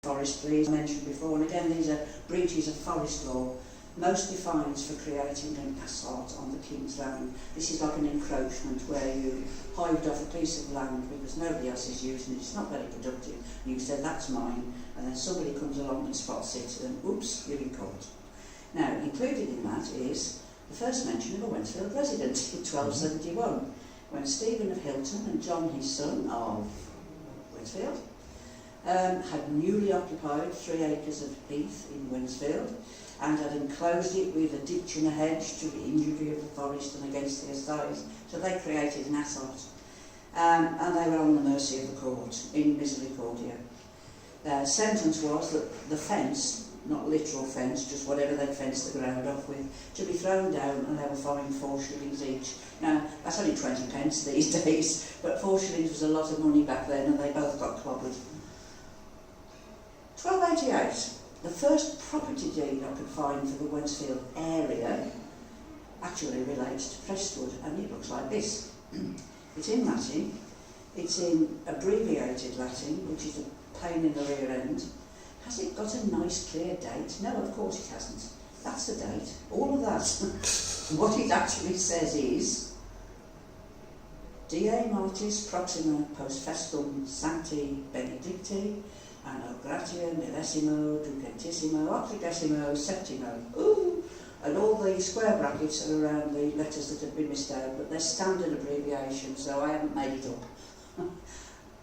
Forest, please, I mentioned before, and again these are breaches of forest law. Most fines for creating an assault on the King's land. This is like an encroachment where you hived off a piece of land because nobody else is using it, it's not very productive, and you said that's mine, and then somebody comes along and spots it, and oops, you're in court. Now, included in that is the first mention of a Wednesfield resident in 1271, when Stephen of Hilton and John, his son, of Wednesfield, had newly occupied 3 acres of heath in Wednesfield and had enclosed it with a ditch and a hedge to the injury of the forest and against the estate. So they created an assault. And they were on the mercy of the court in misericordia. Their sentence was that the fence, not literal fence, just whatever they fenced the ground off with, to be thrown down, and they were fined 4 shillings each. Now, that's only 20 pence these days, but 4 shillings was a lot of money back then, and they both got clobbered. 1288, the first property deed I could find for the Wednesfield area actually relates to Prestwood, and it looks like this. It's in Latin, it's in abbreviated Latin, which is a pain in the rear end. Has it got a nice clear date? No, of course it hasn't. That's the date, all of that. What it actually says is Die Martis Proxima Post Festum Sancti Benedicti Anno Gratia Millesimo Ducentissimo Octodecimo Septimo. Ooh! And all the square brackets are around the letters that have been missed out, but they're standard abbreviations, so I haven't made it up.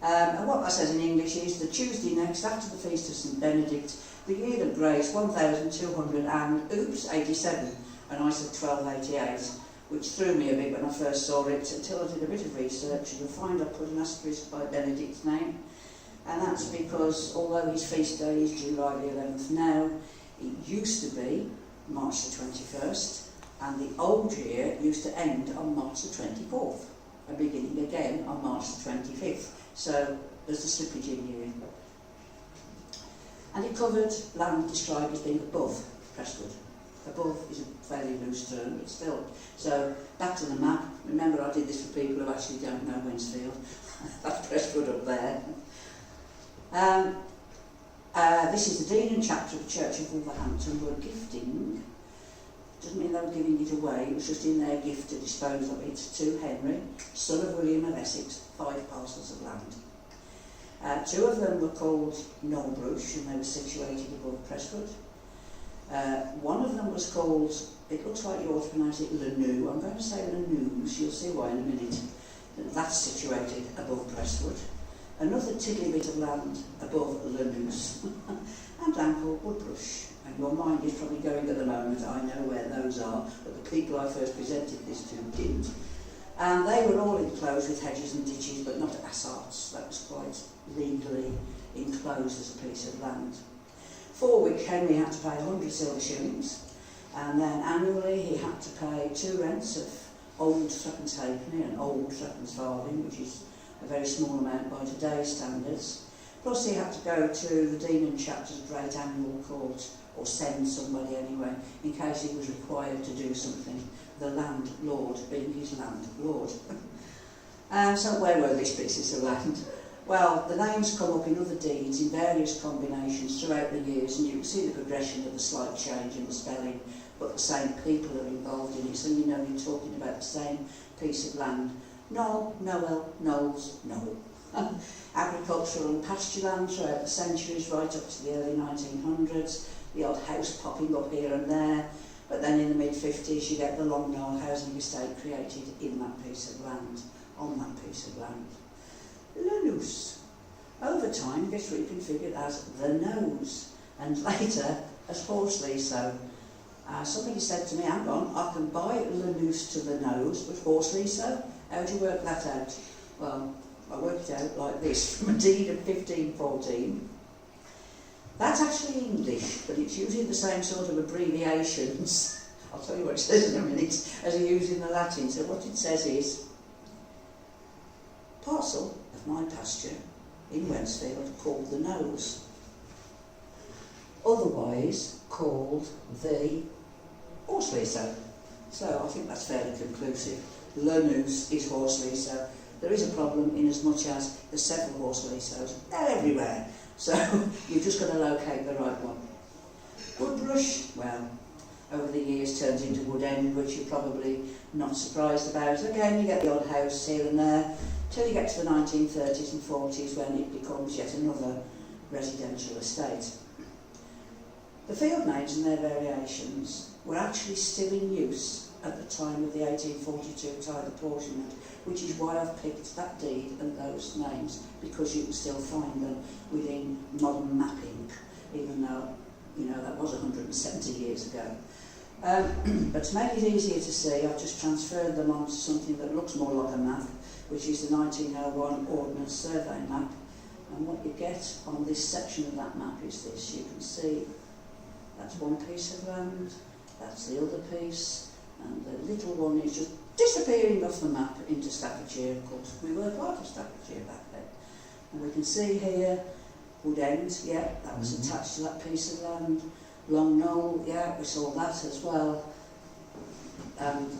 And what that says in English is the Tuesday next after the feast of St Benedict, the year of grace 1200 and oops 87, and I said 1288, which threw me a bit when I first saw it until I did a bit of research, and you'll find I put an asterisk by Benedict's name, and that's because although his feast day is July the 11th now, it used to be March the 21st, and the old year used to end on March the 24th, and beginning again on March the 25th. So there's a slippage in year. And it covered land described as being above Prestwood. Above is a fairly loose term, but still. So back to the map. Remember, I did this for people who actually don't know Wednesfield. That's Prestwood up there. This is the Dean and Chapter of the Church of Wolverhampton who are gifting. Doesn't mean they were giving it away, it was just in their gift to dispose of it to Henry, son of William of Essex, 5 parcels of land. 2 of them were called Knowlbrush, and they were situated above Prestwood. One of them was called, it looks like you ought to pronounce it Lanou. I'm going to say Lanous, you'll see why in a minute. That's situated above Prestwood. Another tiddly bit of land above Lanous, and land called Woodbrush. And your mind is probably going at the moment, I know where those are, but the people I first presented this to didn't. And they were all enclosed with hedges and ditches, but not asarts. That was quite legally enclosed as a piece of land. For which Henry had to pay 100 silver shillings, and then annually he had to pay 2 rents of old threepence halfpenny and old threepence farthing, which is a very small amount by today's standards. Plus he had to go to the Dean and Chapter's great annual court, or send somebody anyway, in case he was required to do something, the landlord being his landlord. So where were these pieces of land? Well, the names come up in other deeds in various combinations throughout the years, and you can see the progression of the slight change in the spelling, but the same people are involved in it, so you know you're talking about the same piece of land. Knoll, Noel, Knowles, Knoll. Agricultural and pasture land throughout the centuries, right up to the early 1900s. The odd house popping up here and there, but then in the mid-50s you get the Long Knoll housing estate created in that piece of land, on that piece of land. Lanous. Over time gets reconfigured as the Nose, and later as Horsley. So somebody said to me, hang on, I can buy Lanous to the Nose, but Horsley so? How do you work that out? Well, I worked it out like this, from a deed of 1514. That's actually English, but it's using the same sort of abbreviations. I'll tell you what it says in a minute, as you use in the Latin. So what it says is, parcel of my pasture in Wednesfield called the Nose, otherwise called the Horsley so. So I think that's fairly conclusive. Lanous is Horsley so. There is a problem in as much as there's several Horsley so's. They're everywhere. So you've just got to locate the right one. Woodrush, well, over the years turns into Wood End, which you're probably not surprised about. Again, you get the odd house here and there, till you get to the 1930s and 40s when it becomes yet another residential estate. The field names and their variations were actually still in use at the time of the 1842 tithe apportionment, which is why I've picked that deed and those names, because you can still find them within modern mapping, even though, you know, that was 170 years ago. But to make it easier to see, I've just transferred them onto something that looks more like a map, which is the 1901 Ordnance Survey map. And what you get on this section of that map is this. You can see that's one piece of land, that's the other piece, and the little one is just disappearing off the map into Staffordshire. Of course, we were part of Staffordshire back then. And we can see here, Wood End, yeah, that was attached to that piece of land. Long Knoll, yeah, we saw that as well. And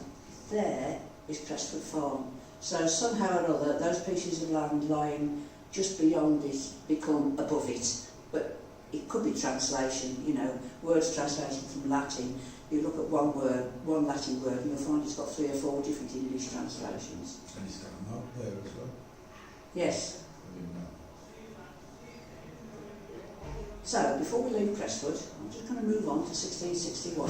there is Crestwood Farm. So somehow or other, those pieces of land lying just beyond it become above it. But it could be translation, you know, words translated from Latin. You look at one word, one Latin word, and you'll find it's got 3 or 4 different English translations. And it's got a map there as well? Yes. I didn't know. So, before we leave Crestwood, I'm just going to move on to 1661.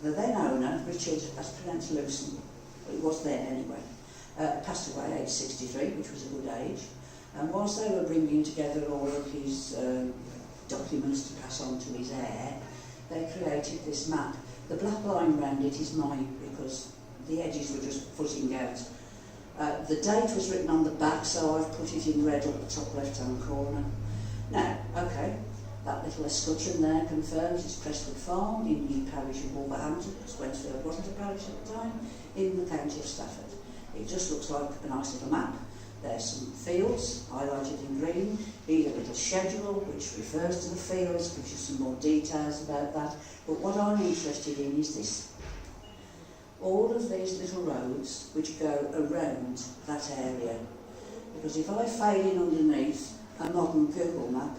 The then owner, Richard, as pronounced Lewson, well, it was then anyway, passed away aged 63, which was a good age. And whilst they were bringing together all of his documents to pass on to his heir, they created this map. The black line around it is mine because the edges were just fuzzying out. The date was written on the back, so I've put it in red up the top left-hand corner. Now, okay, that little escutcheon there confirms it's Crestwood Farm in the parish of Wolverhampton, because Wednesfield wasn't a parish at the time, in the county of Stafford. It just looks like a nice little map. There's some fields highlighted in green. Here's a little schedule which refers to the fields, gives you some more details about that. But what I'm interested in is this. All of these little roads which go around that area. Because if I fade in underneath a modern Google map,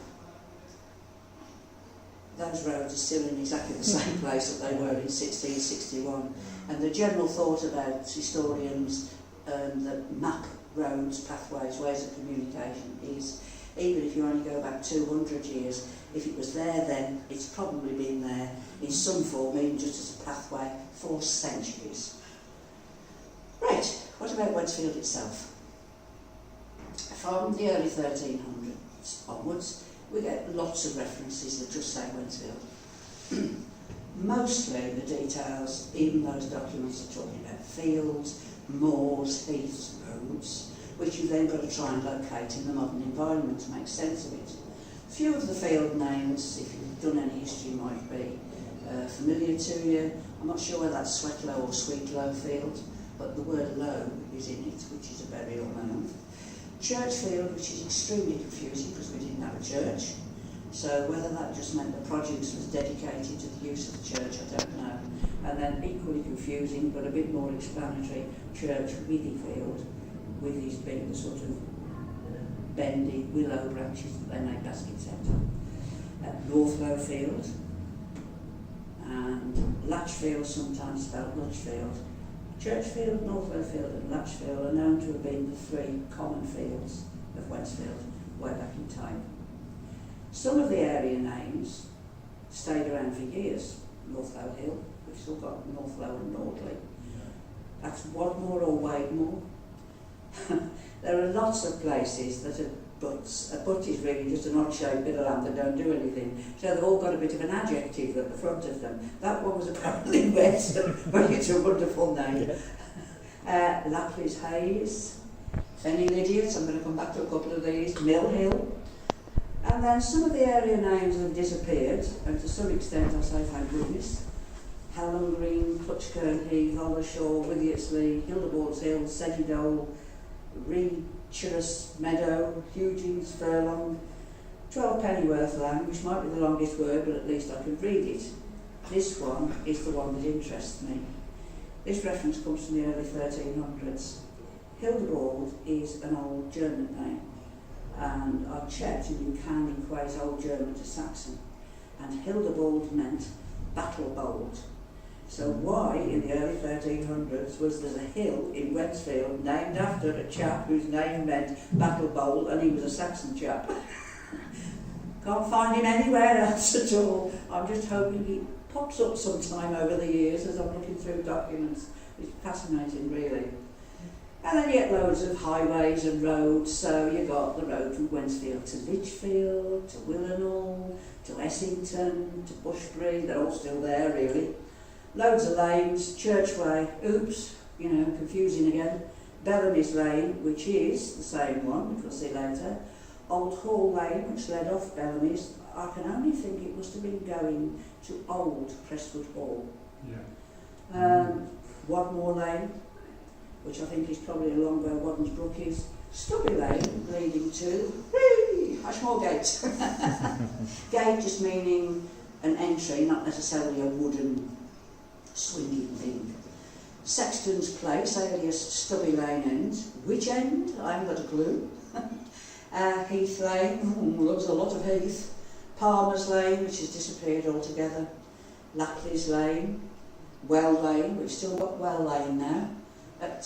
those roads are still in exactly the same place that they were in 1661. And the general thought about historians that map roads, pathways, ways of communication is, even if you only go back 200 years, if it was there then, it's probably been there in some form, even just as a pathway, for centuries. Right, what about Wednesfield itself? From the early 1300s onwards, we get lots of references that just say Wednesfield. Mostly the details in those documents are talking about fields, moors, heaths, roads, which you've then got to try and locate in the modern environment to make sense of it. Few of the field names, if you've done any history, might be familiar to you. I'm not sure whether that's Swetlow or Sweetlow Field, but the word low is in it, which is a burial mound. Churchfield, which is extremely confusing because we didn't have a church. So whether that just meant the produce was dedicated to the use of the church, I don't know. And then equally confusing, but a bit more explanatory, Church Withyfield, Withy's being the sort of bendy willow branches that they make baskets out of. Northlow Field, and Latchfield, sometimes spelled Lutchfield. Churchfield, Northlow Field and Latchfield are known to have been the 3 common fields of Wednesfield way back in time. Some of the area names stayed around for years. Northlow Hill, we've still got Northlow and Nordley. That's Wadmore or Wademore. There are lots of places that are butts. A butt is really just an odd-shaped bit of land that don't do anything. So they've all got a bit of an adjective at the front of them. That one was apparently Weston, but it's a wonderful name. Lapley's Hayes, Fenny Lydiot, I'm going to come back to a couple of these, Mill Hill. And then some of the area names have disappeared, and to some extent I say thank goodness. Hallam Green, Clutchkern Heath, Ollershaw, Withyotsley, Hildebourne's Hill, Sedidole, Reacherous Meadow, Hughings, Furlong, 12 Pennyworth Land, which might be the longest word, but at least I can read it. This one is the one that interests me. This reference comes from the early 1300s. Hildebourne is an old German name, and I checked, and you can equate Old German to Saxon, and Hildebold meant battle bold. So why, in the early 1300s, was there a hill in Wednesfield named after a chap whose name meant battle bold, and he was a Saxon chap? Can't find him anywhere else at all. I'm just hoping he pops up sometime over the years as I'm looking through documents. It's fascinating, really. And then you get loads of highways and roads. So you got the road from Wednesfield to Lichfield, to Willenhall, to Essington, to Bushbury. They're all still there, really. Loads of lanes, Churchway, oops, you know, confusing again. Bellamy's Lane, which is the same one, which we'll see later. Old Hall Lane, which led off Bellamy's. I can only think it must have been going to Old Crestwood Hall. Yeah. Wadmore Lane, which I think is probably along where Wadden's Brook is. Stubby Lane, leading to Ashmore Gate. Gate just meaning an entry, not necessarily a wooden swinging thing. Sexton's Place, alias Stubby Lane End. Which end? I haven't got a clue. Heath Lane, there's a lot of heath. Palmer's Lane, which has disappeared altogether. Lapley's Lane. Well Lane, we've still got Well Lane now. At,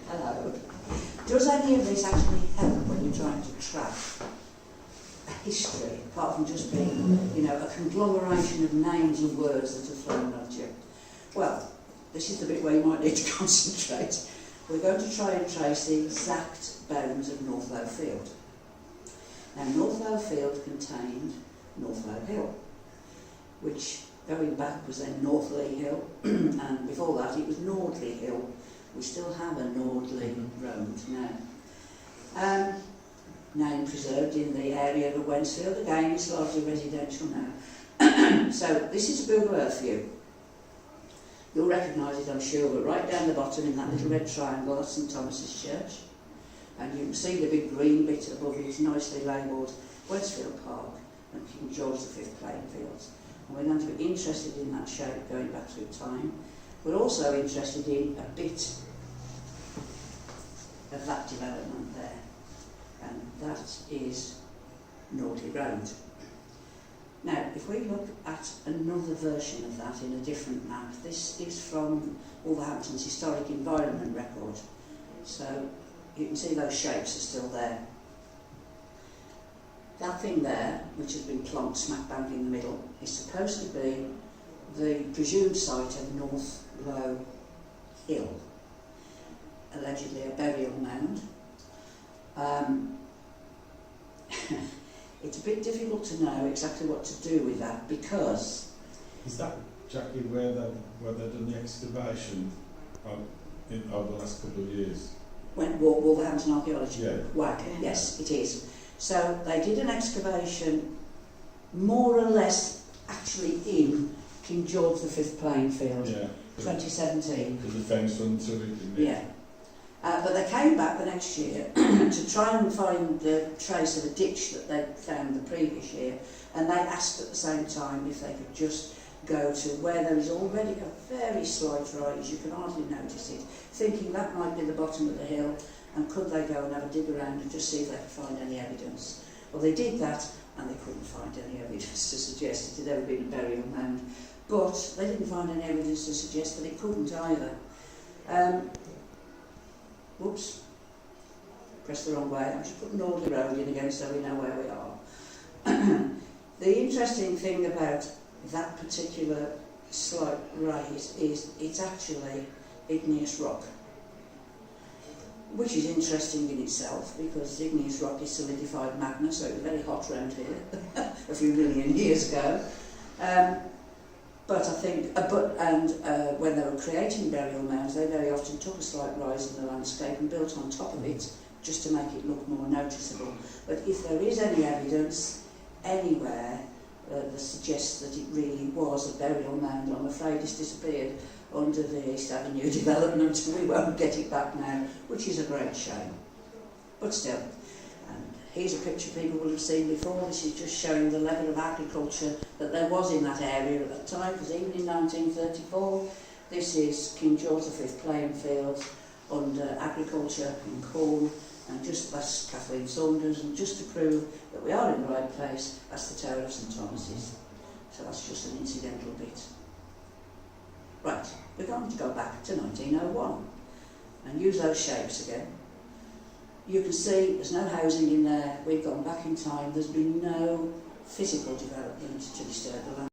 hello. Does any of this actually help when you're trying to track a history, apart from just being, you know, a conglomeration of names and words that are thrown at you? Well, this is the bit where you might need to concentrate. We're going to try and trace the exact bounds of Northlow Field. Now, Northlow Field contained Northlow Hill, which going back was then Northley Hill, and before that it was Nordley Hill. We still have a Nordley Road now. Name preserved in the area of Wednesfield. Again, it's largely residential now. So this is a Google Earth view. You'll recognise it, I'm sure, but right down the bottom in that little red triangle, that's St Thomas's Church. And you can see the big green bit above it, nicely labelled Wednesfield Park and King George V playing fields. And we're going to be interested in that shape going back through time. We're also interested in a bit of that development there. And that is Nordley Road. Now, if we look at another version of that in a different map, this is from Wolverhampton's Historic Environment Record. So you can see those shapes are still there. That thing there, which has been plonked smack bang in the middle, is supposed to be the presumed site of Northlow Hill, allegedly a burial mound. It's a bit difficult to know exactly what to do with that, because... Is that exactly where they've done the excavation over the last couple of years? When Wolverhampton Archaeology? Yeah. WAG, yes, it is. So they did an excavation more or less actually in King George V playing field, yeah, 2017. The fence run through it, didn't it? Yeah. But they came back the next year to try and find the trace of a ditch that they'd found the previous year, and they asked at the same time if they could just go to where there is already a very slight rise, you can hardly notice it, thinking that might be the bottom of the hill, and could they go and have a dig around and just see if they could find any evidence. Well, they did that, and they couldn't find any evidence to suggest it had ever been a burial mound, but they didn't find any evidence to suggest that it couldn't either. Whoops, pressed the wrong way. I'm just putting Nordley Road in again so we know where we are. The interesting thing about that particular slight rise is it's actually igneous rock, which is interesting in itself because igneous rock is solidified magma, so it was very hot around here a few million years ago. But I think, when they were creating burial mounds, they very often took a slight rise in the landscape and built on top of it just to make it look more noticeable. But if there is any evidence anywhere that suggests that it really was a burial mound, I'm afraid it's disappeared under the East Avenue development. We won't get it back now, which is a great shame. But still. Here's a picture people will have seen before. This is just showing the level of agriculture that there was in that area at that time, because even in 1934, this is King George V playing field under agriculture in corn, and just that's Kathleen Saunders, and just to prove that we are in the right place, that's the Tower of St Thomas's. So that's just an incidental bit. Right, we're going to go back to 1901 and use those shapes again. You can see there's no housing in there, we've gone back in time, there's been no physical development to disturb the land.